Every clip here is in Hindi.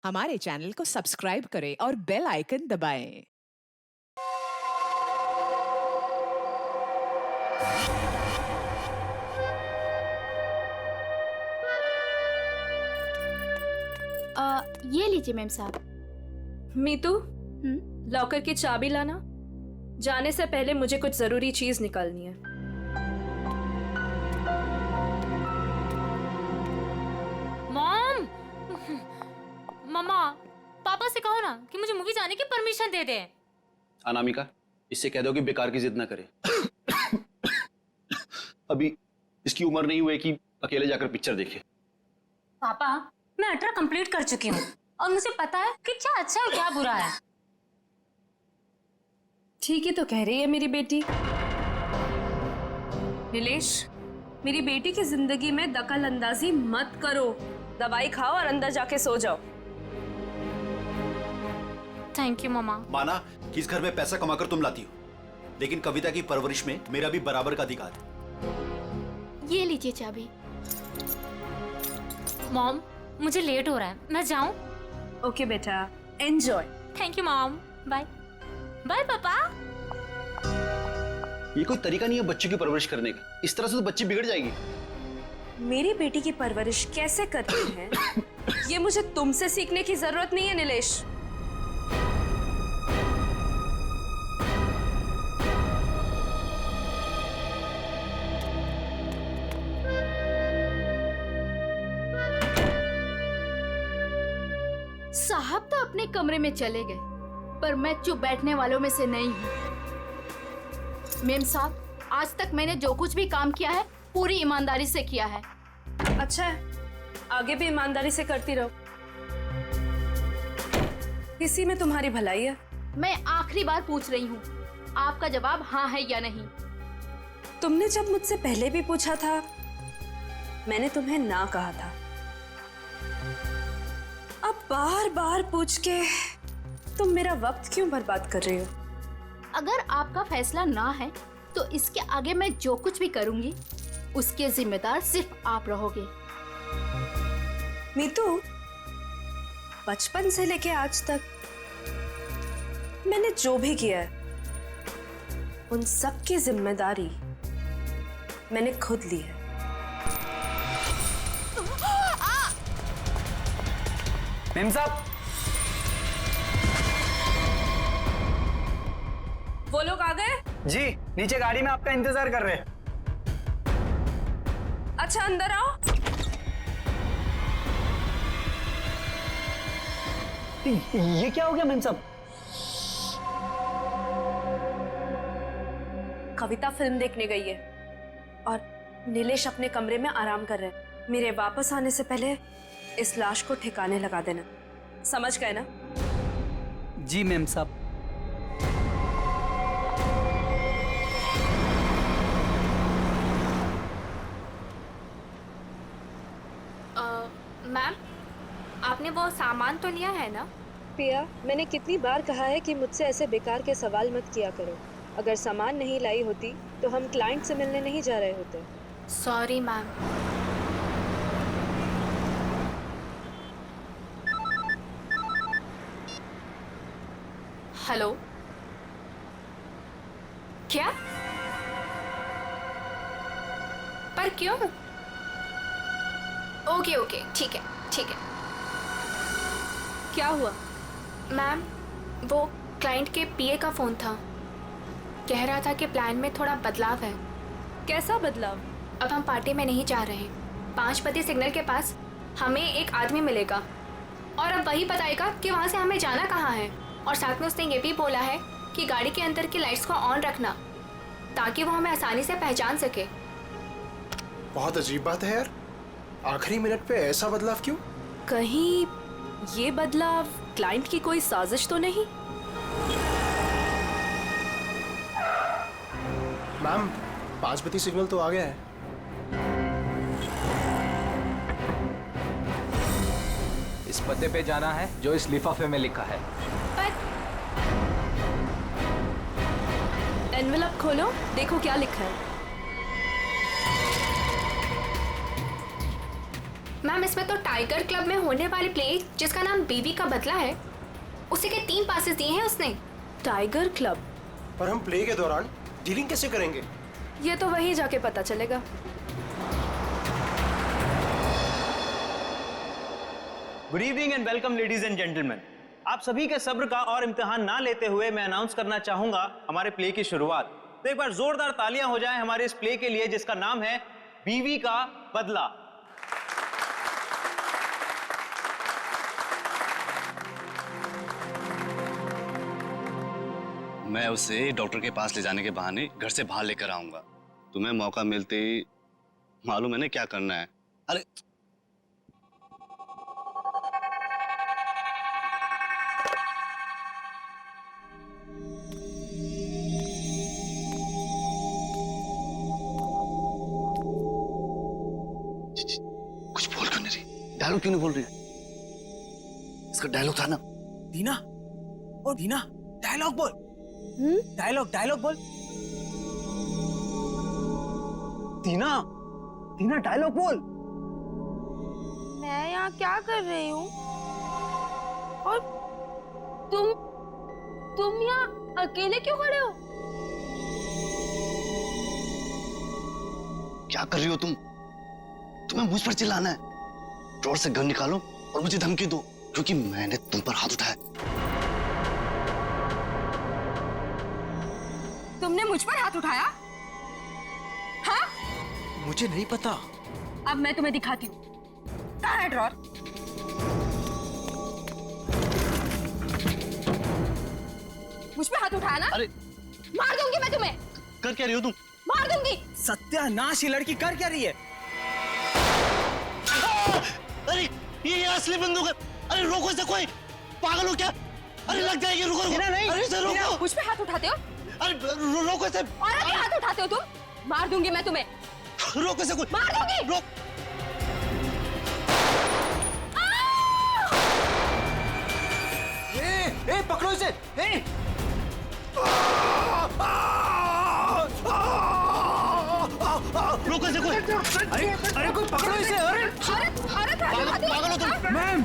हमारे चैनल को सब्सक्राइब करें और बेल आइकन दबाएं। ये लीजिए मैम साहब। मीतू, लॉकर की चाबी लाना। जाने से पहले मुझे कुछ जरूरी चीज निकालनी है। मॉम, मम्मा, पापा से कहो ना कि मुझे मूवी जाने की परमिशन दे दे। अनामिका, इससे कह दो कि बेकार की जिद ना करे। अभी इसकी उम्र नहीं हुई कि अकेले जाकर पिक्चर देखे। पापा, मैं 18 कंप्लीट कर चुकी हूँ और मुझे पता है कि क्या अच्छा है क्या बुरा है। ठीक ही तो कह रही है मेरी बेटी। नीलेश, मेरी बेटी की जिंदगी में दखल अंदाजी मत करो। दवाई खाओ और अंदर जाके सो जाओ। थैंक यू मम्मा। माना कि इस घर में पैसा कमाकर तुम लाती हो, लेकिन कविता की परवरिश में मेरा भी बराबर का अधिकार है। ये लीजिए चाबी। मॉम, मुझे लेट हो रहा है, मैं जाऊं? ओके बेटा, enjoy. Thank you mom. Bye bye पापा। ये कोई तरीका नहीं है बच्चे की परवरिश करने का। इस तरह से तो बच्ची बिगड़ जाएगी। मेरी बेटी की परवरिश कैसे करते हैं ये मुझे तुमसे सीखने की जरूरत नहीं है नीलेश। साहब तो अपने कमरे में चले गए, पर मैं चुप बैठने वालों में से नहीं हूँ। मेम साहब, आज तक मैंने जो कुछ भी काम किया है पूरी ईमानदारी से किया है। अच्छा है, आगे भी ईमानदारी से करती रहो। इसी में तुम्हारी भलाई है। मैं आखिरी बार पूछ रही हूँ, आपका जवाब हाँ है या नहीं? तुमने जब मुझसे पहले भी पूछा था, मैंने तुम्हें ना कहा था। अब बार बार पूछ के तुम मेरा वक्त क्यों बर्बाद कर रही हो? अगर आपका फैसला ना है तो इसके आगे मैं जो कुछ भी करूंगी उसके जिम्मेदार सिर्फ आप रहोगे। मीतू, बचपन से लेके आज तक मैंने जो भी किया है उन सब की जिम्मेदारी मैंने खुद ली है। मेम साहब, वो लोग आ गए? जी नीचे गाड़ी में आपका इंतजार कर रहे हैं। अच्छा, अंदर आओ। ये क्या हो गया मेम साहब? कविता फिल्म देखने गई है और नीलेश अपने कमरे में आराम कर रहे हैं। मेरे वापस आने से पहले इस लाश को ठिकाने लगा देना, समझ गए ना? जी मेम साहब। मैम, आपने वो सामान तो लिया है ना? पिया, मैंने कितनी बार कहा है कि मुझसे ऐसे बेकार के सवाल मत किया करो। अगर सामान नहीं लाई होती तो हम क्लाइंट से मिलने नहीं जा रहे होते। Sorry ma'am. हेलो, क्या? पर क्यों? ओके ओके, ठीक है ठीक है। क्या हुआ? मैम, वो क्लाइंट के पीए का फोन था। कह रहा था कि प्लान में थोड़ा बदलाव है। कैसा बदलाव? अब हम पार्टी में नहीं जा रहे। 5 बजे सिग्नल के पास हमें एक आदमी मिलेगा और अब वही बताएगा कि वहाँ से हमें जाना कहाँ है। और साथ में उसने ये भी बोला है कि गाड़ी के अंदर की लाइट्स को ऑन रखना ताकि वो हमें आसानी से पहचान सके। बहुत अजीब बात है यार, आखिरी मिनट पे ऐसा बदलाव क्यों? कहीं ये बदलाव क्लाइंट की कोई साजिश तो नहीं? मैम, 5 बजे सिग्नल तो आ गया है। इस पते पे जाना है जो इस लिफाफे में लिखा है। पर एनवेलप खोलो, देखो क्या लिखा है। मैम इसमें तो टाइगर क्लब में होने वाली प्ले जिसका नाम बीवी का बदला है, उसी के 3 पासेस दिए हैं उसने। Tiger club? पर हम प्ले के दौरान डीलिंग कैसे करेंगे? ये तो वहीं जाके पता चलेगा। Good evening and welcome ladies and gentleman. आप सभी के सब्र का और इम्तिहान ना लेते हुए मैं अनाउंस करना चाहूंगा हमारे प्ले की शुरुआत। तो एक बार जोरदार तालियां हो जाएं हमारे इस प्ले के लिए जिसका नाम है बीवी का बदला। मैं उसे डॉक्टर के पास ले जाने के बहाने घर से बाहर लेकर आऊंगा। तुम्हें मौका मिलते ही मालूम है ना क्या करना है। अरे कुछ बोल क्यों नहीं रही? डायलॉग क्यों नहीं बोल रही? इसका डायलॉग था ना। दीना, ओ दीना, डायलॉग बोल। डायलॉग बोल। दीना, दीना डायलॉग बोल। मैं यहाँ क्या कर रही हूँ? और तुम यहाँ अकेले क्यों खड़े हो? क्या कर रही हो तुम? तुम्हें मुझ पर चिल्लाना है? ड्रॉर से गन निकालो और मुझे धमकी दो, क्योंकि मैंने तुम पर हाथ उठाया। तुमने मुझ पर हाथ उठाया? हाँ? मुझे नहीं पता। अब मैं तुम्हें दिखाती हूँ। कहाँ है ड्रॉर? मुझ पे हाथ उठाया ना? अरे मार दूंगी मैं तुम्हें। कर क्या रही हो तुम? मार दूंगी। सत्यानाश, ये लड़की कर क्या रही है? अरे ये असली बंदूक है। अरे रोको इसे, कोई पागल हो क्या? अरे लग जाएगी, रुको रुको। नहीं, अरे इसे रोको। मुझ पे हाथ उठाते हो? अरे रोको इसे। और अभी हाथ उठाते हो तुम? मार दूंगी मैं तुम्हें। रोको इसे, कोई मार दूंगी। रोक। ए, पकड़ो इसे। ए! रोको इसे कोई। अरे कोई पकड़ो इसे। अरे पागल हो तुम? मैम,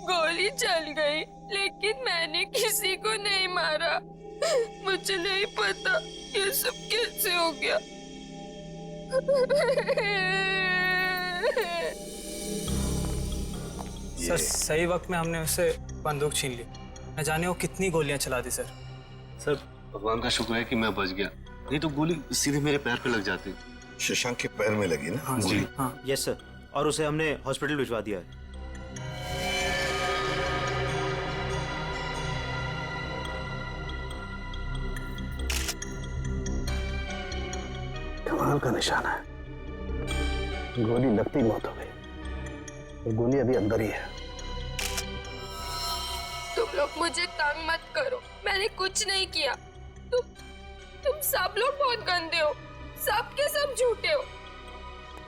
गोली चल गई, लेकिन मैंने किसी को नहीं मारा। मुझे नहीं पता ये सब कैसे हो गया। सर सही वक्त में हमने उससे बंदूक छीन ली। न जाने वो कितनी गोलियां चला दी सर। सर भगवान का शुक्र है कि मैं बच गया, नहीं तो गोली सीधे मेरे पैर पे लग जाती। शशांक के पैर में लगी ना? हाँ जी। हाँ। यस सर, और उसे हमने हॉस्पिटल भिजवा दिया है। कमाल का निशाना है। गोली लगती मौत हो गई, गोली अभी अंदर ही है। तुम लोग मुझे तंग मत करो, मैंने कुछ नहीं किया। तुम सब लोग बहुत गंदे हो, सब के सब झूठे हो।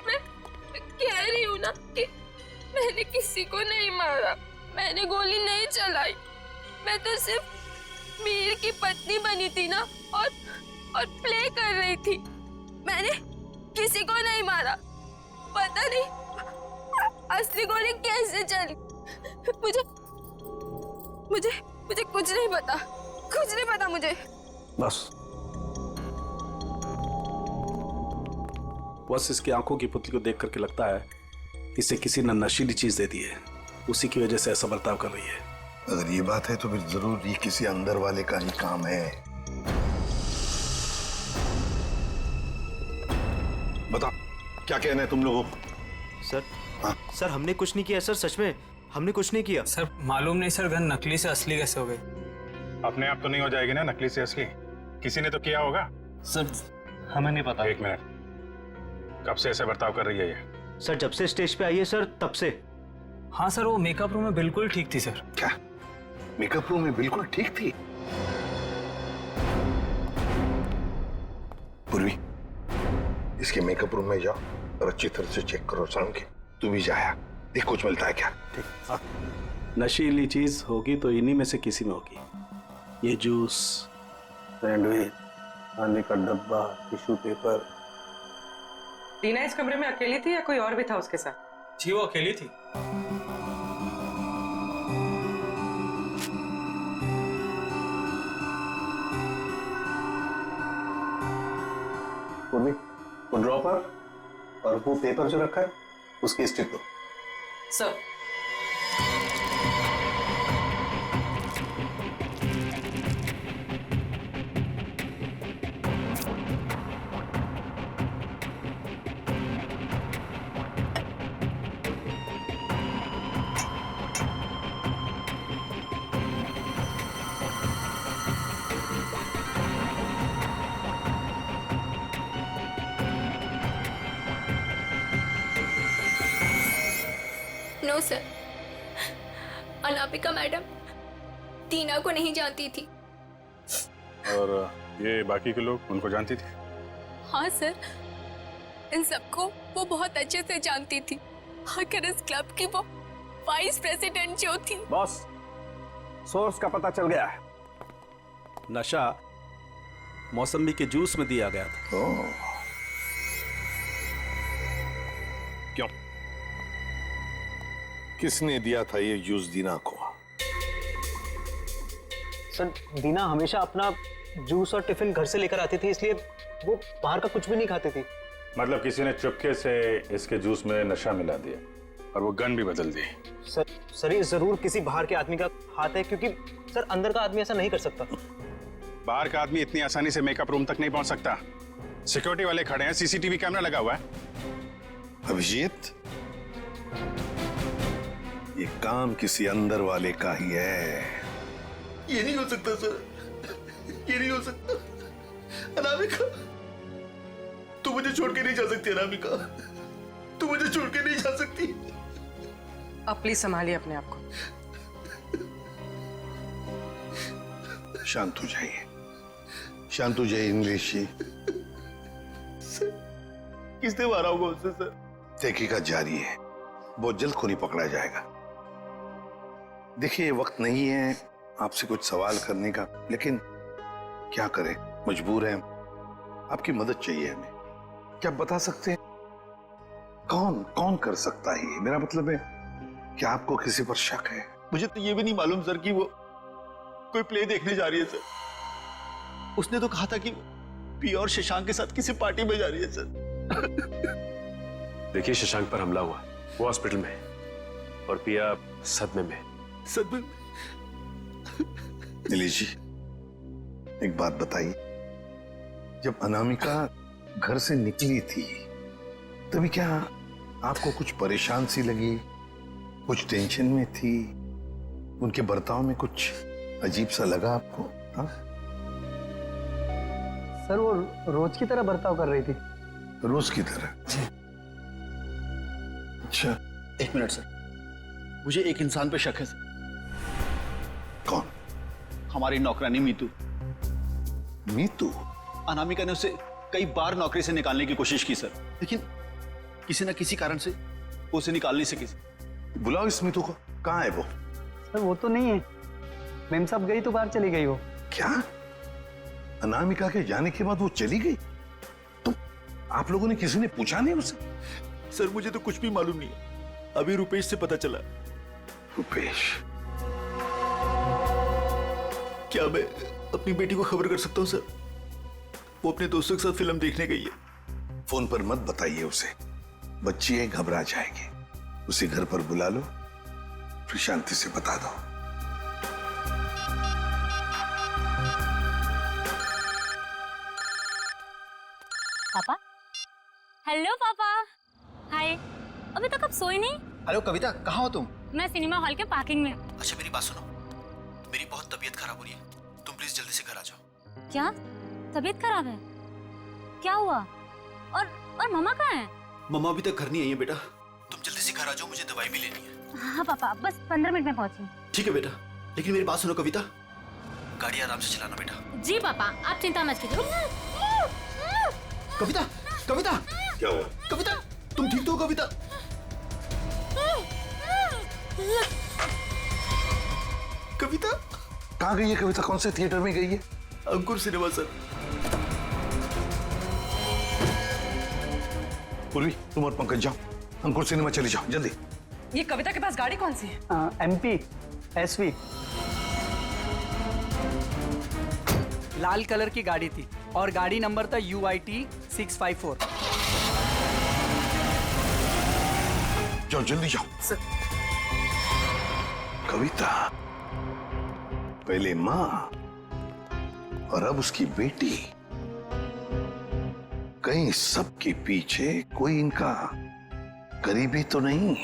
मैं कह रही हूँ ना कि मैंने किसी को नहीं मारा, मैंने गोली नहीं चलाई। मैं तो सिर्फ मीर की पत्नी बनी थी ना, और प्ले कर रही थी। मैंने किसी को नहीं मारा। पता नहीं असली गोली कैसे चली। मुझे कुछ नहीं पता, कुछ नहीं पता मुझे। बस इसकी आंखों की पुतली को देख करके लगता है इसे किसी ने नशीली चीज दे दी है, उसी की वजह से ऐसा बर्ताव कर रही है। अगर ये बात है तो फिर जरूर ये किसी अंदर वाले का ही काम है। बता क्या कहना है तुम लोगों? सर सर हमने कुछ नहीं किया सर, सच में हमने कुछ नहीं किया। सर मालूम नहीं सर, गन नकली से असली कैसे हो गई? अपने आप तो नहीं हो जाएगी ना नकली से असली, किसी ने तो किया होगा। सर हमें नहीं पता। एक मिनट, कब से ऐसे बर्ताव कर रही है ये? सर जब से स्टेज पे आई है सर, तब से। हाँ सर, वो मेकअप रूम में बिल्कुल ठीक थी सर। क्या मेकअप रूम में बिल्कुल ठीक थी? पूर्वी, इसके मेकअप रूम में जाओ और अच्छी तरह से चेक करो सालुंकी। तू भी जाया, देख कुछ मिलता है क्या। ठीक। नशीली चीज होगी तो इन्हीं में से किसी में होगी। ये जूस, सैंडविच, खाने का डब्बा, टिश्यू पेपर। टीना इस कमरे में अकेली थी या कोई और भी था उसके साथ? जी वो अकेली थी। उर्मी, वो ड्रॉपर और वो पेपर जो रखा है उसकी स्ट्रिप दो। Sir. No sir, Anamika madam Tina को नहीं जानती थी। और ये बाकी के लोग उनको जानती थी? हाँ सर, इन सबको वो बहुत अच्छे से जानती थी। आखिर इस क्लब की वो वाइस प्रेसिडेंट जो थी। बॉस, सोर्स का पता चल गया है। नशा मौसमी के जूस में दिया गया था। क्यों? किसने दिया था ये जूस दीना को? सर, दीना हमेशा अपना जूस और टिफिन घर से लेकर आती थी, इसलिए वो बाहर का कुछ भी नहीं खाती थी। मतलब किसी ने चुपके से इसके जूस में नशा मिला दिया और वो गन भी बदल दी। सर ये जरूर किसी बाहर के आदमी का हाथ है, क्योंकि सर अंदर का आदमी ऐसा नहीं कर सकता। बाहर का आदमी इतनी आसानी से मेकअप रूम तक नहीं पहुंच सकता। सिक्योरिटी वाले खड़े हैं, सीसीटीवी कैमरा लगा हुआ है। अभिजीत, ये काम किसी अंदर वाले का ही है। ये नहीं हो सकता सर, ये नहीं हो सकता। अनामिका, तू मुझे छोड़ के नहीं जा सकती। अनामिका, तू मुझे छोड़ के नहीं जा सकती। आप प्लीज संभालिए अपने आप को। शांत हो जाइए, शांत हो जाइए इंग्लिश जी। किसने मारा होगा उससे सर? तहकीकात जारी है, बहुत जल्द खूनी पकड़ा जाएगा। देखिए, ये वक्त नहीं है आपसे कुछ सवाल करने का, लेकिन क्या करें, मजबूर हैं। आपकी मदद चाहिए हमें। क्या बता सकते हैं कौन कौन कर सकता है ये? मेरा मतलब है, क्या आपको किसी पर शक है? मुझे तो ये भी नहीं मालूम सर कि वो कोई प्ले देखने जा रही है सर। उसने तो कहा था कि पिया और शशांक के साथ किसी पार्टी में जा रही है सर। देखिए, शशांक पर हमला हुआ, वो हॉस्पिटल में है और पिया सदमे में। सदमे? नीलेश जी, एक बात बताइए, जब अनामिका घर से निकली थी तभी क्या आपको कुछ परेशान सी लगी, कुछ टेंशन में थी? उनके बर्ताव में कुछ अजीब सा लगा आपको? हाँ सर, वो रोज की तरह बर्ताव कर रही थी। रोज की तरह? अच्छा, एक मिनट सर, मुझे एक इंसान पे शक है सर। कौन? हमारी नौकरानी मीतू। मीतू? अनामिका ने उसे कई बार नौकरी से निकालने की कोशिश की सर, लेकिन किसी न किसी कारण से वो उसे निकाल नहीं सकी। बुलाओ इस मीतू को। कहाँ है वो? सर वो तो नहीं है, मेम साहब गई तो बाहर चली गई वो। क्या? अनामिका के जाने के बाद वो चली गई? तो आप लोगों ने किसी ने पूछा नहीं उसे? सर मुझे तो कुछ भी मालूम नहीं है, अभी रुपेश से पता चला। रुपेश? क्या मैं अपनी बेटी को खबर कर सकता हूँ सर? वो अपने दोस्तों के साथ फिल्म देखने गई है। फोन पर मत बताइए उसे, बच्ची है, घबरा जाएगी। उसे घर पर बुला लो, फिर शांति से बता दो। पापा? हेलो पापा। हाय, अभी तक आप सोए नहीं? हेलो कविता, कहाँ हो तुम? मैं सिनेमा हॉल के पार्किंग में। अच्छा मेरी बात सुनो, मेरी बहुत तबीयत खराब हो रही है, तुम प्लीज जल्दी से घर आ जाओ। क्या तबीयत खराब है? क्या हुआ? और मम्मा कहाँ है? मम्मा अभी तक घर नहीं आई है बेटा, तुम जल्दी से घर आ जाओ, मुझे दवाई भी लेनी है। हाँ पापा, बस 15 मिनट में पहुंची। ठीक है बेटा, लेकिन मेरी बात सुनो कविता, गाड़ी आराम से चलाना बेटा। जी पापा, आप चिंता मत कीजिए। कविता, कविता, क्या हुआ? कविता, तुम ठीक तो हो कविता? कविता कहाँ गई है कविता? कौन से थिएटर में गई है? अंकुर सिनेमा सर। पूर्वी तुम और पंकज जाओ, अंकुर सिनेमा चले जाओ जल्दी। ये कविता के पास गाड़ी कौन सी है? MP SV लाल कलर की गाड़ी थी और गाड़ी नंबर था UIT 654। जाओ जल्दी जाओ। कविता पहले माँ और अब उसकी बेटी, कहीं सबके पीछे कोई इनका करीबी तो नहीं?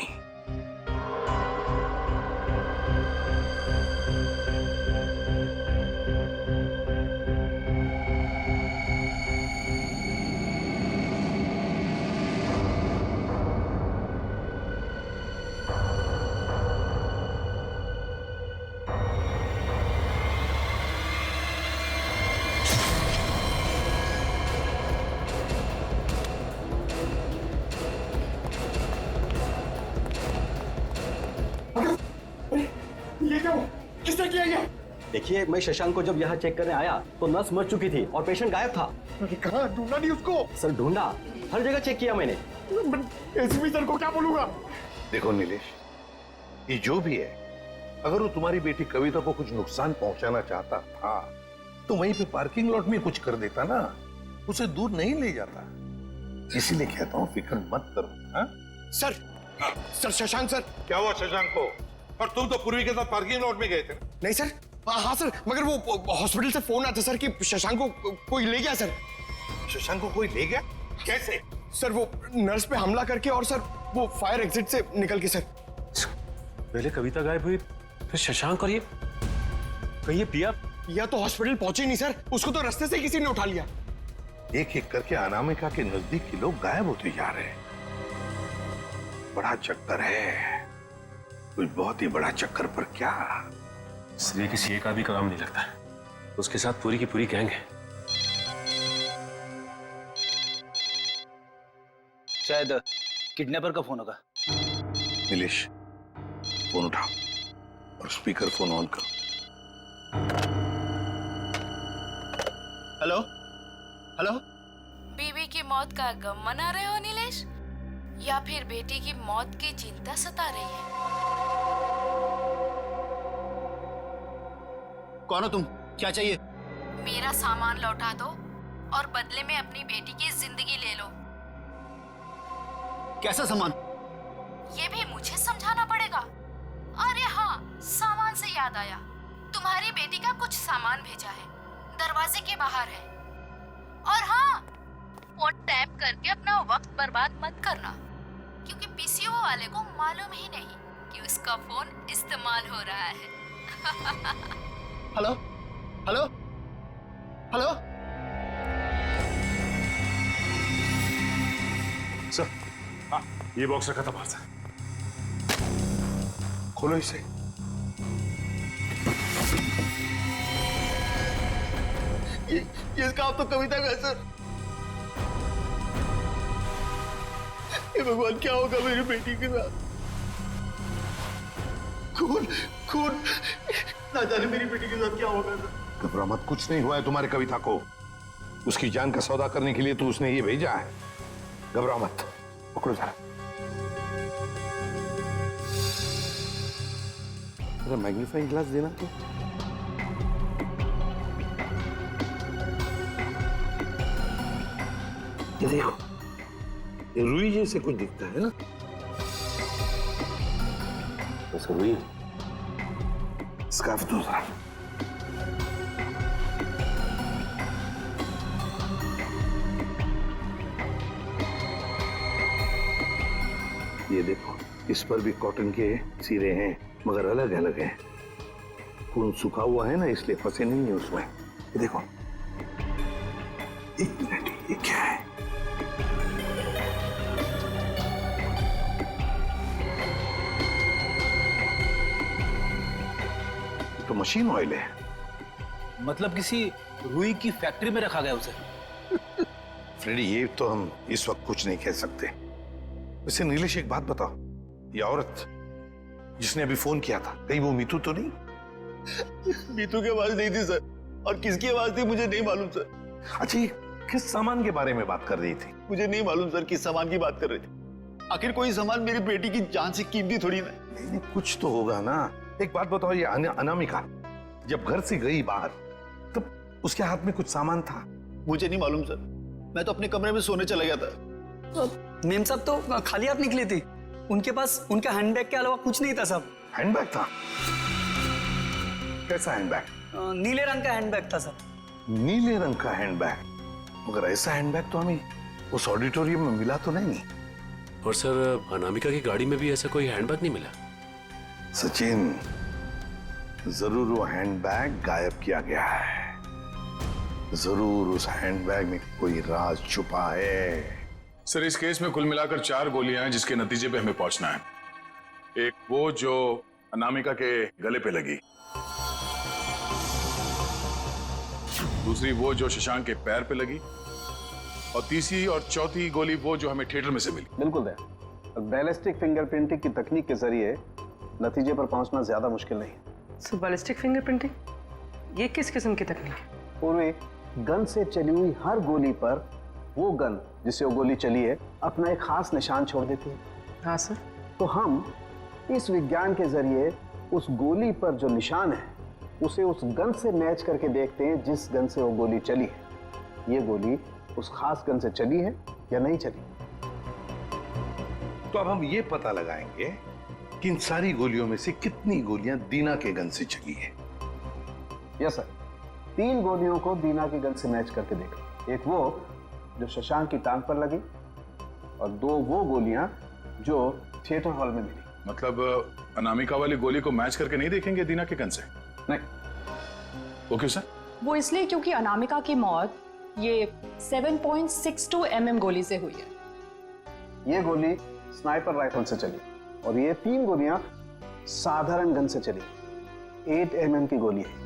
ये क्या? किसने किया ये? देखिए, मैं शशांक को जब यहाँ चेक करने आया तो नर्स मर चुकी थी और पेशेंट गायब था। कहाँ? ढूंढा नहीं उसको? सर ढूंढा, हर जगह चेक किया मैंने। एसपी सर को क्या बोलूंगा? देखो नीलेश, ये जो भी है, अगर वो तुम्हारी बेटी कविता को कुछ नुकसान पहुंचाना चाहता था तो वहीं पे पार्किंग लॉट में कुछ कर देता ना, उसे दूर नहीं ले जाता। इसीलिए कहता हूँ फिक्र मत करो। हाँ? Sir Shashank sir. क्या हुआ शशांक को? और तुम तो पूर्वी के साथ पार्किंग लॉट में गए थे। नहीं सर। हाँ सर, मगर वो हॉस्पिटल से फोन आता सर कि शशांक को कोई ले गया सर। शशांक को कोई ले गया? कैसे? सर वो नर्स पे हमला करके और सर वो फायर एग्जिट से निकल के सर। पहले कविता गायब हुई, फिर शशांक और ये कहीं ये पिया तो हॉस्पिटल पहुंचे नहीं सर, उसको तो रास्ते से किसी ने उठा लिया। एक एक करके अनामिका के नजदीक के लोग गायब होते जा रहे हैं। बड़ा चक्कर है, कुछ बहुत ही बड़ा चक्कर। पर क्या? इसलिए किसी एक आदमी का काम नहीं लगता, उसके साथ पूरी की पूरी गैंग है। शायद किडनैपर का फोन होगा। नीलेश, फोन उठाओ और स्पीकर फोन ऑन करो। Hello hello. बीवी की मौत का गम मना रहे हो नीलेश, या फिर बेटी की मौत की चिंता सता रही है? कौन हो तुम? क्या चाहिए? मेरा सामान लौटा दो और बदले में अपनी बेटी की जिंदगी ले लो। कैसा सामान? ये भी मुझे समझाना पड़ेगा? अरे हाँ, सामान से याद आया, तुम्हारी बेटी का कुछ सामान भेजा है, दरवाजे के बाहर है। और हाँ, फोन टैप करके अपना वक्त बर्बाद मत करना, क्योंकि पीसीओ वाले को मालूम ही नहीं कि उसका फोन इस्तेमाल हो रहा है। Hello hello hello. सर, हाँ, ये बॉक्स रखा था बाहर से। खोलो इसे। ये काम तो कविता का है सर। हे भगवान, क्या होगा मेरी बेटी के साथ? खून खून, ना जाने मेरी बेटी के साथ क्या होगा सर। घबरा मत, कुछ नहीं हुआ है तुम्हारी कविता को। उसकी जान का सौदा करने के लिए तो उसने ये भेजा है। घबरा मत, पकड़ो जरा। मैग्नीफाइंग ग्लास देना तो। ये देखो, ये रुई जैसे कुछ दिखता है ना? बस रुई। स्कार्फ दो जरा। ये देखो, इस पर भी कॉटन के सिरे हैं, मगर अलग अलग हैं। खून सूखा हुआ है ना, इसलिए फंसे नहीं है उसमें। ये देखो। एक मिनट, ये क्या है? तो मशीन ऑयल है। मतलब किसी रुई की फैक्ट्री में रखा गया उसे। फ्रेडी, ये तो हम इस वक्त कुछ नहीं कह सकते, वैसे नीलेश एक बात बताओ, ये औरत जिसने अभी फोन किया था, कहीं वो मीतू तो नहीं? मीतू की आवाज नहीं थी सर, और किसकी आवाज थी मुझे नहीं मालूम सर। अच्छा, ये किस सामान के बारे में बात कर रही थी? मुझे नहीं मालूम सर किस सामान की बात कर रही थी। आखिर कोई सामान मेरी बेटी की जान से कीमती थोड़ी ना। नहीं, कुछ तो होगा ना। एक बात बताओ, ये अनामिका जब घर से गई बाहर, तब उसके हाथ में कुछ सामान था? मुझे नहीं मालूम सर, मैं तो अपने कमरे में सोने चला गया था। मेम साहब तो खाली हाथ निकली थी, उनके पास उनका हैंडबैग के अलावा कुछ नहीं था साहब। हैंडबैग था? कैसा हैंडबैग? नीले रंग का हैंडबैग था सर। नीले रंग का हैंडबैग? मगर ऐसा हैंडबैग तो हमें उस ऑडिटोरियम में मिला तो नहीं। और सर, अनामिका की गाड़ी में भी ऐसा कोई हैंडबैग नहीं मिला। सचिन, जरूर वो हैंडबैग गायब किया गया है। जरूर उस हैंडबैग में कोई राज छुपा है। सर, इस केस में कुल मिलाकर 4 गोलियां हैं जिसके नतीजे पे हमें पहुंचना है। एक वो जो अनामिका के गले पे लगी, दूसरी वो जो शशांक के पैर पे लगी, और तीसरी और चौथी गोली वो जो हमें थिएटर में से मिली। बिल्कुल दया, बैलिस्टिक फिंगरप्रिंटिंग की तकनीक के जरिए नतीजे पर पहुंचना ज्यादा मुश्किल नहीं है। सो बैलिस्टिक फिंगरप्रिंटिंग, ये किस किस्म की तकनीक है? पूर्वी, गन से चली हुई हर गोली पर वो गन जिससे वो गोली चली है अपना एक खास निशान छोड़ देती है। हाँ सर। तो हम इस विज्ञान के जरिए उस गोली पर जो निशान है उसे उस गन से मैच करके देखते हैं जिस गन से वो गोली चली है। ये गोली उस खास गन से चली है या नहीं चली। तो अब हम ये पता लगाएंगे कि इन सारी गोलियों में से कितनी गोलियां दीना के गन से चली है। यस सर, 3 गोलियों को दीना की गन से मैच करके देखा। एक वो जो शशांक की टांग पर लगी, और 2 वो गोलियां जो थिएटर हॉल में मिली। मतलब अनामिका वाली गोली को मैच करके नहीं देखेंगे दीना के गन से? नहीं। वो क्यों सर? वो इसलिए क्योंकि अनामिका की मौत ये 7.62 mm गोली से हुई है। ये गोली स्नाइपर राइफल से चली, और ये 3 गोलियां साधारण गन से चली। 8 mm की गोली है।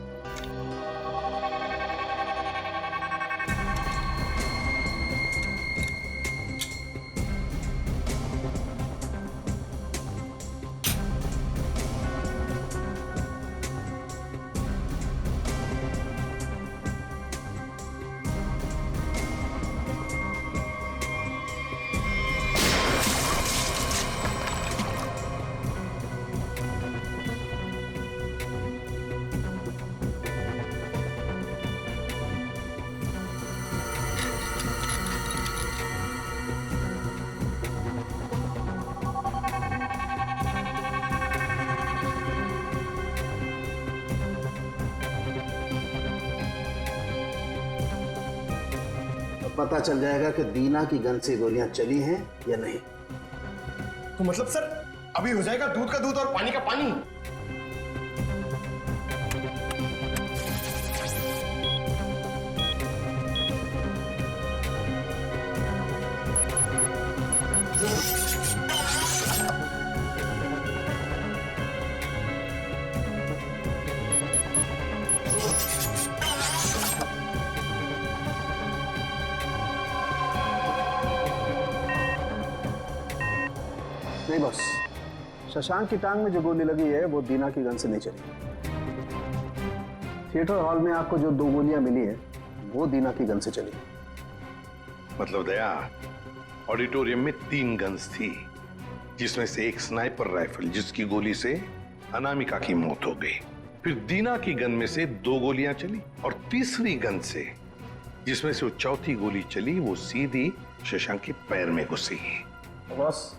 पता चल जाएगा कि दीना की गन से गोलियां चली हैं या नहीं। तो मतलब सर, अभी हो जाएगा दूध का दूध और पानी का पानी। नहीं बॉस, शशांक की टांग में जो गोली लगी है वो दीना की गन से नहीं चली। थिएटर हॉल में आपको जो 2 गोलियां मिली है वो दीना की गन से चली। मतलब दया, ऑडिटोरियम में 3 गन्स थी, जिसमें से एक स्नाइपर राइफल जिसकी गोली से अनामिका की मौत हो गई। फिर दीना की गन में से 2 गोलियां चली, और तीसरी गन से जिसमें से वो चौथी गोली चली वो सीधी शशांक के पैर में घुसी। बॉस,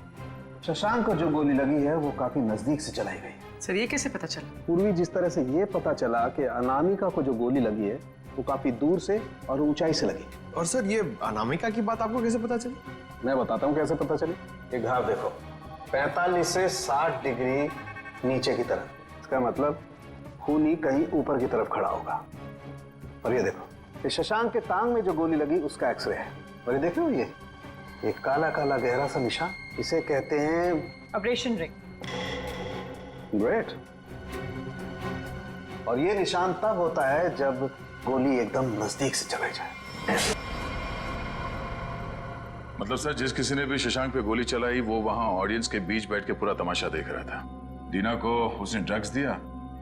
शशांक को जो गोली लगी है वो काफी नजदीक से चलाई गई। सर, ये कैसे पता चला? पूर्वी, जिस तरह से ये पता चला कि अनामिका को जो गोली लगी है वो काफी दूर से और ऊंचाई से लगी। और सर, ये अनामिका की बात आपको कैसे पता चली? मैं बताता हूँ कैसे पता चली। ये घाव देखो, 45 से 60 डिग्री नीचे की तरफ। इसका मतलब खूनी कहीं ऊपर की तरफ खड़ा होगा। और ये देखो, ये शशांक के टांग में जो गोली लगी उसका एक्सरे है। और ये देख रहे हो, ये काला काला गहरा सा निशान, इसे कहते हैं ऑपरेशन रिंग। ग्रेट। और ये निशान तब होता है जब गोली एकदम नजदीक से चलाई जाए। मतलब सर, जिस किसी ने भी शशांक पे गोली चलाई वो वहां ऑडियंस के बीच बैठ के पूरा तमाशा देख रहा था। दीना को उसने ड्रग्स दिया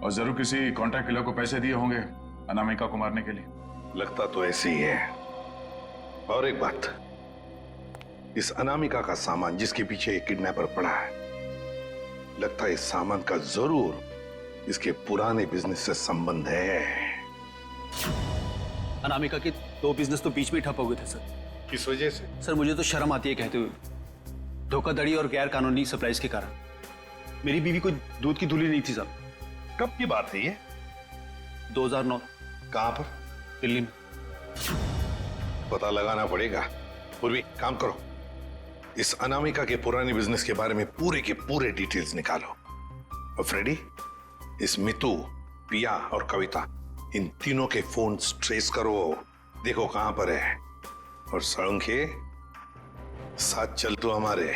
और जरूर किसी कॉन्ट्रैक्ट किलर को पैसे दिए होंगे अनामिका को मारने के लिए। लगता तो ऐसे ही है। और एक बात, इस अनामिका का सामान जिसके पीछे एक किडनैपर पड़ा है, लगता है इस सामान का जरूर इसके पुराने बिजनेस से संबंध है। अनामिका के 2 बिजनेस तो बीच में ठप हो गए थे सर। किस वजह से? सर मुझे तो शर्म आती है कहते हुए, धोखाधड़ी और गैर कानूनी सप्लाईज के कारण। मेरी बीवी कोई दूध की धुली नहीं थी साहब। कब की बात है ये? 2009। कहां पर? दिल्ली में। पता लगाना पड़ेगा। पूर्वी काम करो, इस अनामिका के पुराने बिजनेस के बारे में पूरे के पूरे डिटेल्स निकालो। और फ्रेडी, इस मितू, पिया और कविता, इन तीनों के फोन ट्रेस करो, देखो कहां पर है। और सड़ंखे, साथ चल तो हमारे,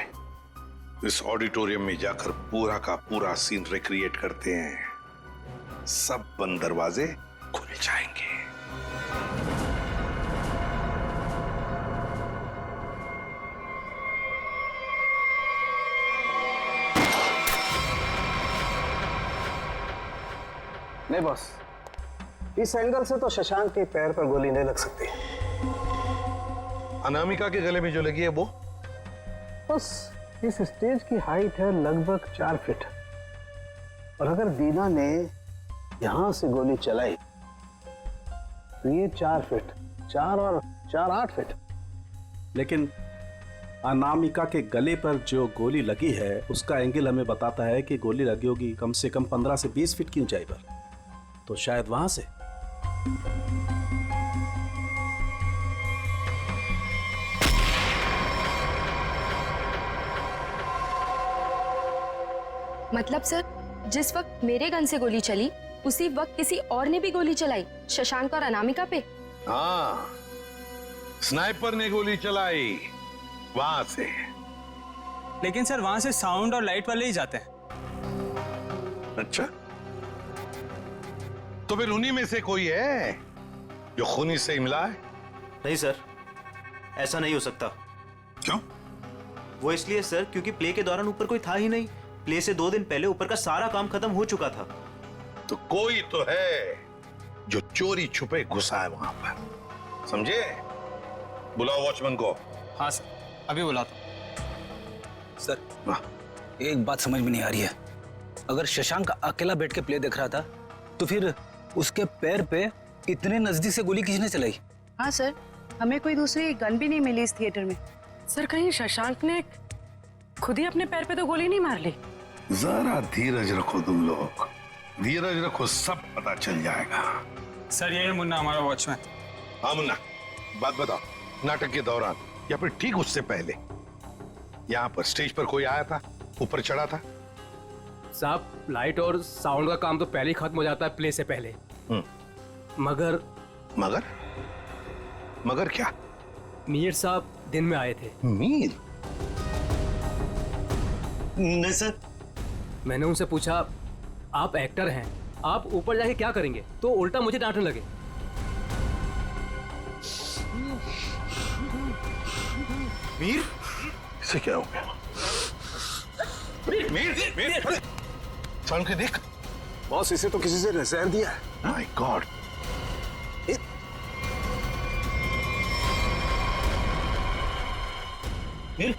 इस ऑडिटोरियम में जाकर पूरा का पूरा सीन रिक्रिएट करते हैं। सब बंद दरवाजे खुल जाएंगे। नहीं बॉस, इस एंगल से तो शशांक के पैर पर गोली नहीं लग सकती। अनामिका के गले में जो लगी है वो? बस इस स्टेज की हाइट है लगभग 4 फीट, और अगर दीना ने यहां से गोली चलाई तो ये 4 फीट, 4 और 4 8 फीट। लेकिन अनामिका के गले पर जो गोली लगी है उसका एंगल हमें बताता है कि गोली लगी होगी कम से कम 15 से 20 फीट की ऊंचाई पर, तो शायद वहां से। मतलब सर, जिस वक्त मेरे गन से गोली चली उसी वक्त किसी और ने भी गोली चलाई शशांक और अनामिका पे? हाँ, स्नाइपर ने गोली चलाई वहां से। लेकिन सर वहां से साउंड और लाइट वाले ही जाते हैं। अच्छा, तो फिर उन्हीं में से कोई है जो खूनी से मिला है? नहीं सर, ऐसा नहीं हो सकता। क्यों? वो इसलिए सर क्योंकि प्ले के दौरान ऊपर कोई था ही नहीं। प्ले से 2 दिन पहले ऊपर का सारा काम खत्म हो चुका था। तो कोई तो है जो चोरी छुपे घुसा है वहां पर, समझे? बुलाओ वॉचमैन को। हाँ सर, अभी बुलाता हूं। सर, एक बात समझ में नहीं आ रही है। अगर शशांक अकेला बैठ के प्ले देख रहा था तो फिर उसके पैर पे इतने नजदीक से गोली किसने चलाई? हाँ सर, हमें कोई दूसरी गन भी नहीं मिली इस थिएटर में। सर कहीं शशांक ने खुद ही अपने पैर पे तो गोली नहीं मार ली? जरा धीरज रखो तुम लोग, धीरज रखो, सब पता चल जाएगा। सर ये है मुन्ना, हमारा वॉचमैन। हाँ मुन्ना, बात बताओ, नाटक के दौरान या फिर ठीक उससे पहले यहाँ पर स्टेज पर कोई आया था, ऊपर चढ़ा था? साहब, लाइट और साउंड का काम तो पहले ही खत्म हो जाता है प्ले से पहले। मगर मगर मगर क्या? मीर साहब दिन में आए थे। मीर? नहीं सर। मैंने उनसे पूछा, आप एक्टर हैं, आप ऊपर जाके क्या करेंगे? तो उल्टा मुझे डांटने लगे। मीर? इसे क्या हो गया? मीर, मीर, साउंड के देख। बॉस, इसे तो किसी से नजर दिया है। My God. मीर?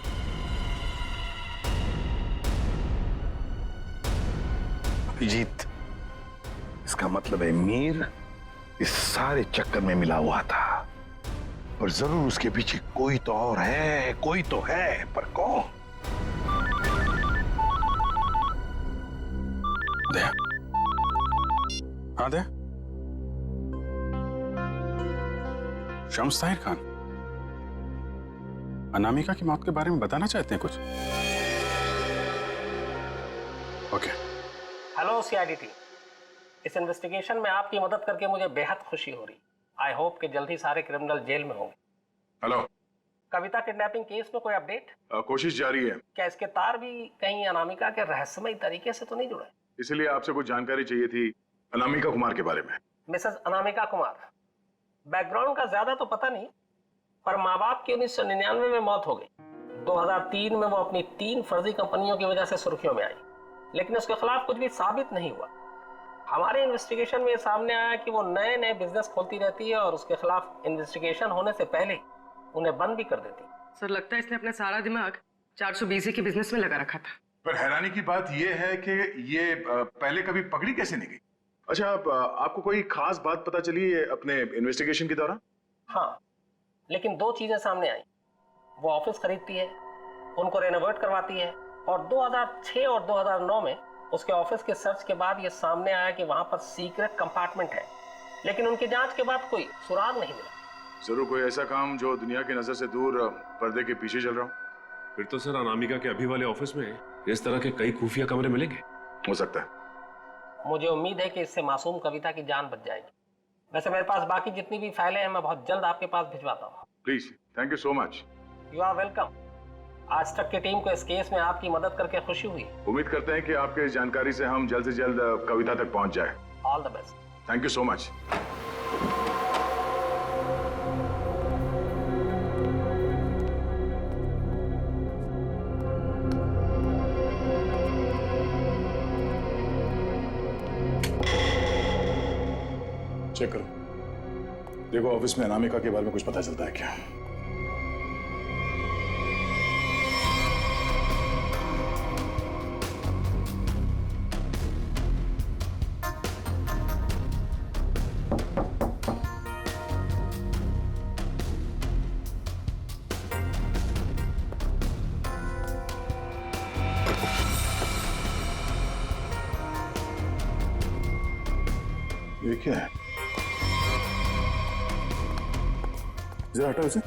अभिजीत, इसका मतलब है मीर इस सारे चक्कर में मिला हुआ था, और जरूर उसके पीछे कोई तो और है, कोई तो है, पर कौन? दया। हाँ दया। शम्स ताहिर खान, अनामिका की मौत के बारे में बताना चाहते हैं कुछ? ओके। हेलो सीआईडी टीम, इस इन्वेस्टिगेशन में आपकी मदद करके मुझे बेहद खुशी हो रही। आई होप कि जल्द ही सारे क्रिमिनल जेल में होंगे। हेलो। कविता किडनैपिंग केस में कोई अपडेट? कोशिश जारी है। क्या इसके तार भी कहीं अनामिका के रहस्यमय तरीके से तो नहीं जुड़े? इसलिए आपसे कुछ जानकारी चाहिए थी अनामिका कुमार के बारे में। मिसेस अनामिका कुमार, बैकग्राउंड का ज्यादा तो पता नहीं, पर माँ बाप की 1999 में मौत हो गई। 2003 में वो अपनी 3 फर्जी कंपनियों की वजह से सुर्खियों में आई, लेकिन उसके खिलाफ कुछ भी साबित नहीं हुआ। हमारे इन्वेस्टिगेशन में सामने आया कि वो नए नए बिजनेस खोलती रहती है और उसके खिलाफ इन्वेस्टिगेशन होने से पहले उन्हें बंद भी कर देती। सर लगता है इसने अपना सारा दिमाग 420 के बिजनेस में लगा रखा था। पर हैरानी की बात यह है कि ये पहले कभी पकड़ी कैसे नहीं गई? अच्छा, आपको कोई खास बात पता चली है अपने इन्वेस्टिगेशन के दौरान? हाँ, लेकिन 2 चीजें सामने आई। वो ऑफिस खरीदती है, उनको रेनोवेट करवाती है, और 2006 और 2009 में उसके ऑफिस के सर्च के बाद ये सामने आया कि वहां पर सीक्रेट कंपार्टमेंट है, लेकिन उनकी जांच के बाद कोई सुराग नहीं मिला। जरूर कोई ऐसा काम जो दुनिया की नजर से दूर पर्दे के पीछे चल रहा हो। फिर तो सर अनामिका के अभी वाले ऑफिस में इस तरह के कई खुफिया कमरे मिलेंगे। हो सकता है। मुझे उम्मीद है कि इससे मासूम कविता की जान बच जाएगी। वैसे मेरे पास बाकी जितनी भी फाइलें हैं मैं बहुत जल्द आपके पास भिजवाता हूँ। Please, thank you so much. You are welcome. आज तक की टीम को इस केस में आपकी मदद करके खुशी हुई। उम्मीद करते हैं कि आपके इस जानकारी से हम जल्द से जल्द कविता तक पहुंच जाए। All the best. Thank you so much. Check करो, देखो ऑफिस में अनामिका के बारे में कुछ पता चलता है क्या? ये क्या है? जरा हटाओ इसे।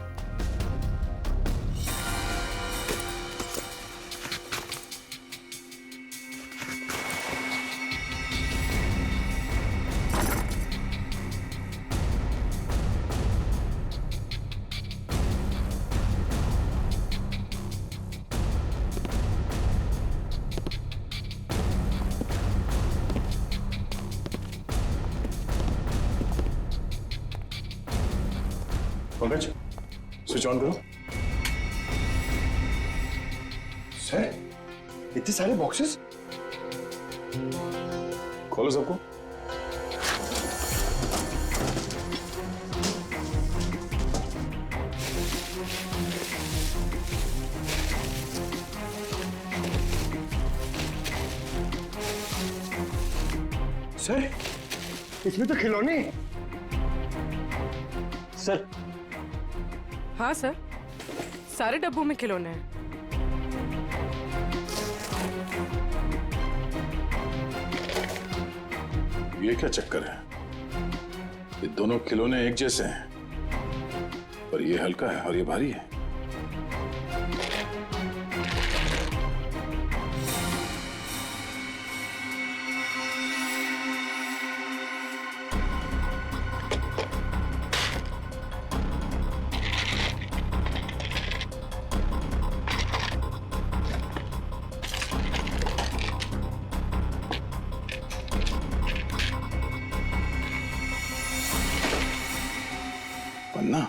पंकज, स्विच ऑन करो। सर, इतने सारे बॉक्सेस? खोलो सबको। सर, इसमें तो खिलौने। सर। हाँ सर, सारे डब्बों में खिलौने हैं। ये क्या चक्कर है? ये दोनों खिलौने एक जैसे हैं, पर ये हल्का है और ये भारी है। पन्ना?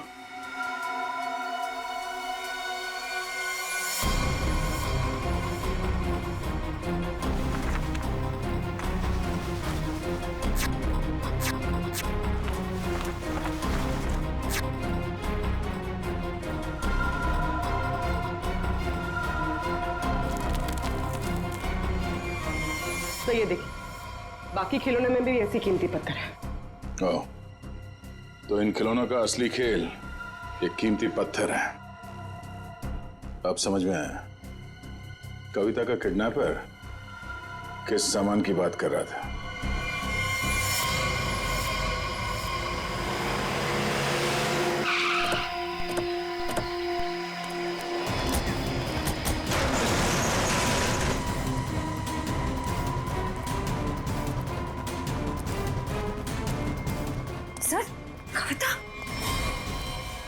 तो ये देखिए, बाकी खिलौने में भी ऐसी कीमती पत्थर है। ओह, तो इन खिलौनों का असली खेल ये कीमती पत्थर है। अब समझ में आया। कविता का किडनैपर किस सामान की बात कर रहा था। सर, कविता,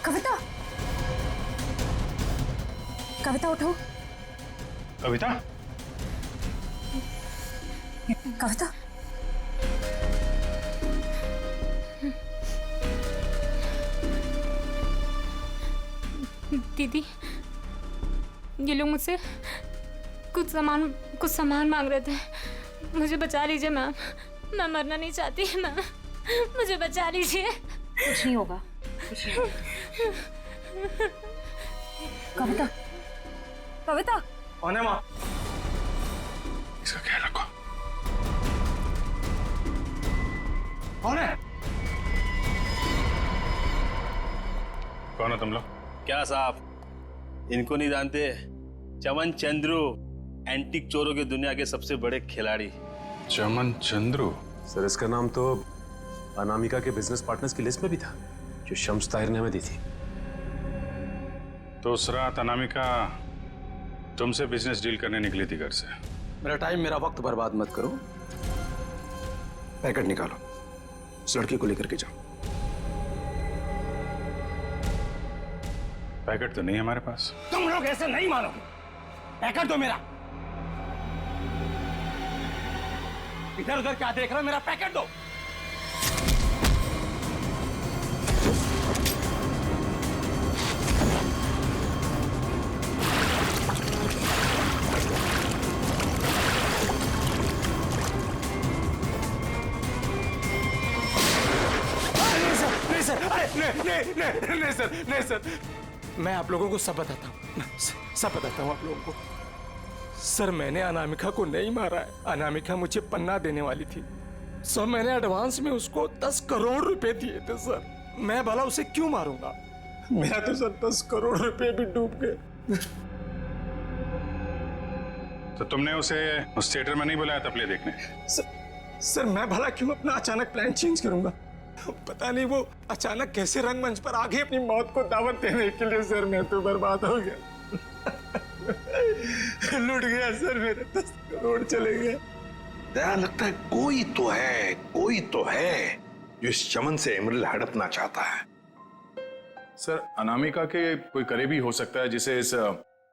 कविता, कविता उठो। कविता? कविता, दीदी, ये लोग मुझसे कुछ सामान मांग रहे थे। मुझे बचा लीजिए मैम, मैं मरना नहीं चाहती मैम, मुझे बचा लीजिए। कुछ नहीं होगा, कुछ नहीं होगा। कविता, कविता कौन है माँ? इसका ख्याल रखो। कौन है? कौन है तुम लोग? क्या साहब, इनको नहीं जानते? चमन चंद्रू, एंटीक चोरों की दुनिया के सबसे बड़े खिलाड़ी। चमन चंद्रू? सर इसका नाम तो अनामिका के बिजनेस पार्टनर्स की लिस्ट में भी था, जो शम्स ताहिर ने हमें दी थी। तो उस रात अनामिका तुमसे बिजनेस डील करने निकली थी घर से। मेरा टाइम, मेरा वक्त बर्बाद मत करो। पैकेट निकालो, उस लड़की को लेकर के जाओ। पैकेट तो नहीं है हमारे पास। तुम लोग ऐसे नहीं मानोगे। पैकेट दो मेरा। इधर उधर क्या देख रहे हो? मेरा पैकेट दो। नहीं सर, मैं आप लोगों को सब बताता हूँ आप लोगों को। सर, मैंने अनामिका को नहीं मारा है। अनामिका मुझे पन्ना देने वाली थी। सर, मैंने एडवांस में उसको 10 करोड़ रुपए दिए थे सर। मैं भला उसे क्यों मारूंगा? मेरा तो सर 10 करोड़ रुपए भी डूब गए। तो तुमने उसे उस थिएटर में नहीं बुलाया था प्ले देखने? सर, मैं भला क्यों अपना अचानक प्लान चेंज करूंगा? पता नहीं वो अचानक कैसे रंगमंच पर आगे अपनी मौत को दावत देने के लिए। सर, मैं तो बर्बाद हो गया। लूट गया सर, मेरे 10 करोड़ चले गए। दया, लगता है कोई तो है जो इस चमन से एमरल्ड हड़पना चाहता है। सर, अनामिका के कोई करीबी हो सकता है जिसे इस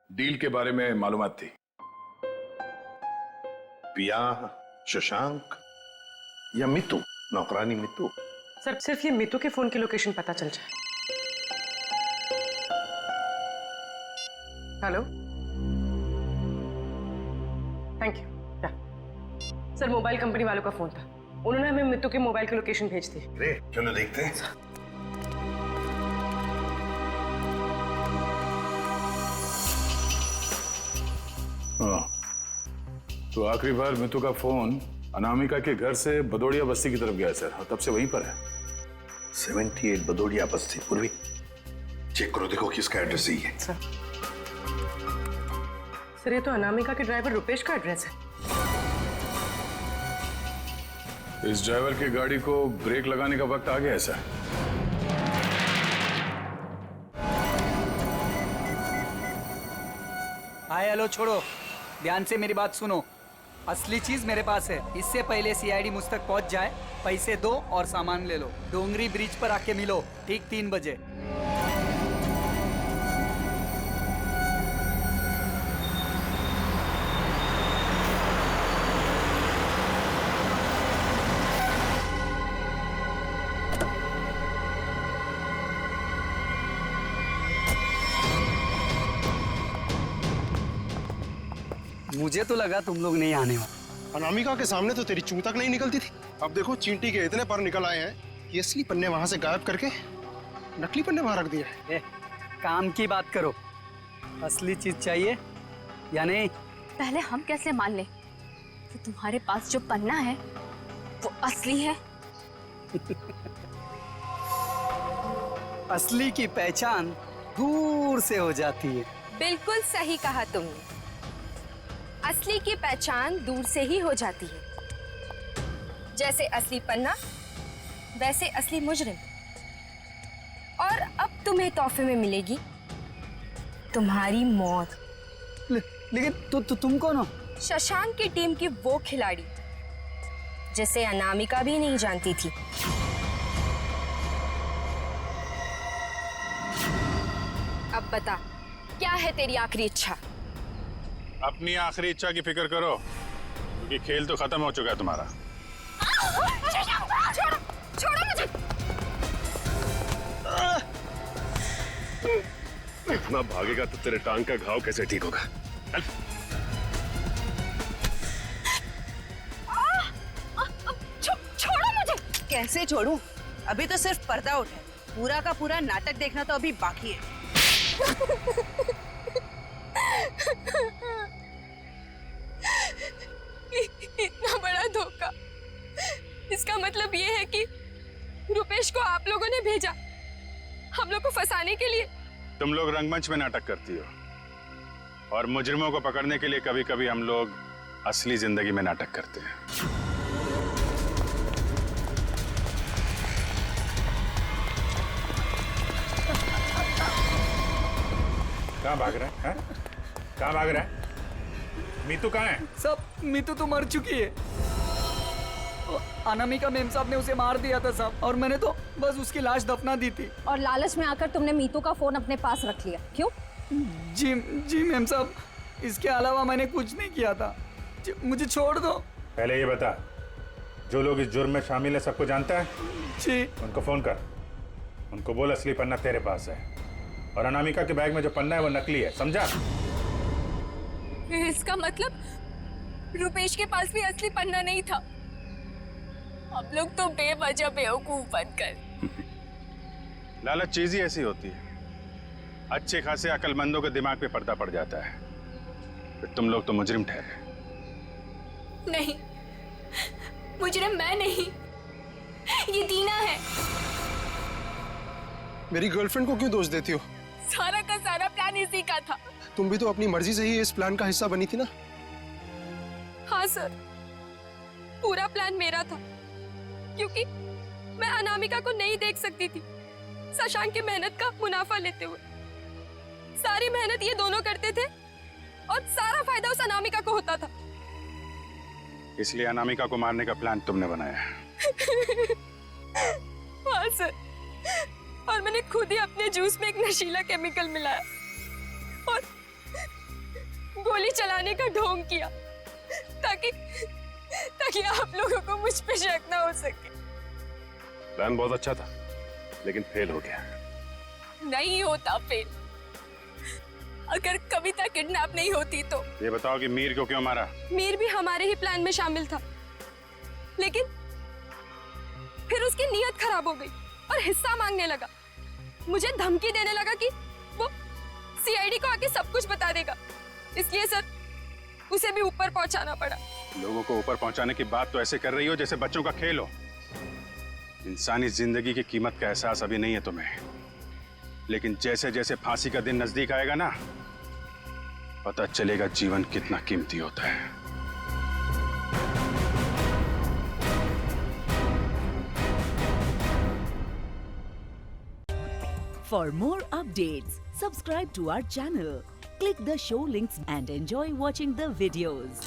डील के बारे में मालूमात थी। पिया, शशांक या मितू, नौकरानी मितू। सर, सिर्फ ये मितू के फोन की लोकेशन पता चल जाए। Hello, thank you. Sir, mobile company वालों का फोन था। उन्होंने हमें मितू के मोबाइल की लोकेशन भेज दी। ग्रेट, चलो देखते हैं। तो आखिरी बार मितू का फोन अनामिका के घर से बदौड़िया बस्ती की तरफ गया सर, और तब से वहीं पर है। 78 बदौड़िया बस्ती। पूर्वी, चेक करो, देखो किसका एड्रेस यही है। सर, ये तो अनामिका के ड्राइवर रुपेश का एड्रेस है। इस ड्राइवर की गाड़ी को ब्रेक लगाने का वक्त आ गया है सर। हाय हेलो छोड़ो, ध्यान से मेरी बात सुनो। असली चीज मेरे पास है। इससे पहले सीआईडी मुझ तक पहुंच जाए, पैसे दो और सामान ले लो। डोंगरी ब्रिज पर आके मिलो ठीक 3 बजे। मुझे तो लगा तुम लोग नहीं आने वाले। अनामिका के सामने तो तेरी चूं तक नहीं निकलती थी। अब देखो, चींटी के इतने पर निकल आए हैं कि असली पन्ने वहां से गायब करके नकली पन्ने वहां रख दिए। काम की बात करो, असली चीज चाहिए या नहीं? पहले हम कैसे मान लें कि तुम्हारे पास जो पन्ना है वो असली है? असली की पहचान दूर से हो जाती है। बिल्कुल सही कहा तुमने। असली की पहचान दूर से ही हो जाती है। जैसे असली पन्ना, वैसे असली मुजरिम। और अब तुम्हें तोहफे में मिलेगी तुम्हारी मौत। लेकिन तुम कौन हो? शशांक की टीम की वो खिलाड़ी जिसे अनामिका भी नहीं जानती थी। अब बता, क्या है तेरी आखिरी इच्छा? अपनी आखिरी इच्छा की फिक्र करो, क्योंकि खेल तो खत्म हो चुका है तुम्हारा। छोड़ो मुझे। इतना भागेगा तो तेरे टांग का घाव कैसे ठीक होगा? चल। छोड़ो मुझे। कैसे छोड़ूं? अभी तो सिर्फ पर्दा उठा है, पूरा का पूरा नाटक देखना तो अभी बाकी है। इतना बड़ा धोखा। इसका मतलब ये है कि रुपेश को आप लोगों ने भेजा हम लोग को फंसाने के लिए। तुम लोग रंगमंच में नाटक करती हो और मुजरिमों को पकड़ने के लिए कभी कभी हम लोग असली जिंदगी में नाटक करते हैं। कहाँ भाग रहा है? कहाँ भाग रहा है? मीतू कहाँ है? सब मीतू तो मर चुकी है। अनामिका मेम साहब ने उसे मार दिया था साहब, और मैंने तो बस उसकी लाश दफना दी थी। और लालच में आकर तुमने मीतू का फोन अपने पास रख लिया, क्यों? जी मेम साहब, इसके अलावा मैंने कुछ नहीं किया था। मुझे छोड़ दो। पहले ये बता, जो लोग इस जुर्म में शामिल है सबको जानता है? जी। उनको फोन कर, उनको बोल असली पन्ना तेरे पास है और अनामिका के बैग में जो पन्ना है वो नकली है, समझा? इसका मतलब रुपेश के पास भी असली पन्ना नहीं था। हम लोग तो बेवजह बेवकूफ बनकर। लालच चीज ही ऐसी होती है, अच्छे खासे अकलमंदों के दिमाग पे पर्दा पड़ जाता है, फिर तुम लोग तो मुजरिम ठहरे। नहीं, मुजरिम मैं नहीं, ये दीना है। मेरी गर्लफ्रेंड को क्यों दोष देती हो? सारा का सारा प्लान इसी का था। तुम भी तो अपनी मर्जी से ही इस प्लान का हिस्सा बनी थी ना? हाँ सर, पूरा प्लान मेरा था, क्योंकि मैं अनामिका को नहीं देख सकती थी शशांक की मेहनत का मुनाफा लेते हुए। सारी मेहनत ये दोनों करते थे और सारा फायदा उस अनामिका को होता था। इसलिए अनामिका को मारने का प्लान तुमने बनाया है। हाँ सर, और मैंने खुद ही अपने जूस में एक नशीला केमिकल मिलाया और गोली चलाने का ढोंग किया ताकि आप लोगों को मुझ पे शक ना हो सके। प्लान बहुत अच्छा था, लेकिन फेल हो गया। नहीं होता फेल। अगर कविता किडनैप नहीं होती तो। ये बताओ कि मीर को क्यों मारा? मीर भी हमारे ही प्लान में शामिल था, लेकिन फिर उसकी नीयत खराब हो गई और हिस्सा मांगने लगा। मुझे धमकी देने लगा कि वो सीआईडी को आके सब कुछ बता देगा। इसलिए सर, उसे भी ऊपर पहुंचाना पड़ा। लोगों को ऊपर पहुंचाने की बात तो ऐसे कर रही हो जैसे बच्चों का खेल हो। इंसानी जिंदगी की कीमत का एहसास अभी नहीं है तुम्हें, लेकिन जैसे जैसे फांसी का दिन नजदीक आएगा ना, पता चलेगा जीवन कितना कीमती होता है। For more updates, subscribe to our channel, click the show links and enjoy watching the videos.